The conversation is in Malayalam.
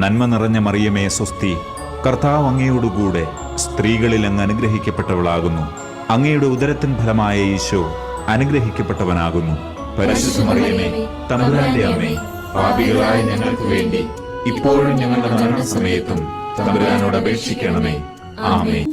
നന്മ നിറഞ്ഞ മറിയമേ സ്വസ്തി, കർത്താവ് അങ്ങയോടുകൂടെ സ്ത്രീകളിൽ അങ്ങ് അനുഗ്രഹിക്കപ്പെട്ടവളാകുന്നു. അങ്ങയുടെ ഉദരത്തിൻ ഫലമായ ഈശോ അനുഗ്രഹിക്കപ്പെട്ടവനാകുന്നു. പരിശുദ്ധ മറിയമേ, തമ്പുരാന്റെ അമ്മേ, പാപികളായ ഞങ്ങൾക്ക് വേണ്ടി ഇപ്പോഴും ഞങ്ങളുടെ മരണസമയത്തും തമ്പുരാനോട് അപേക്ഷിക്കണമേ. ആമേൻ.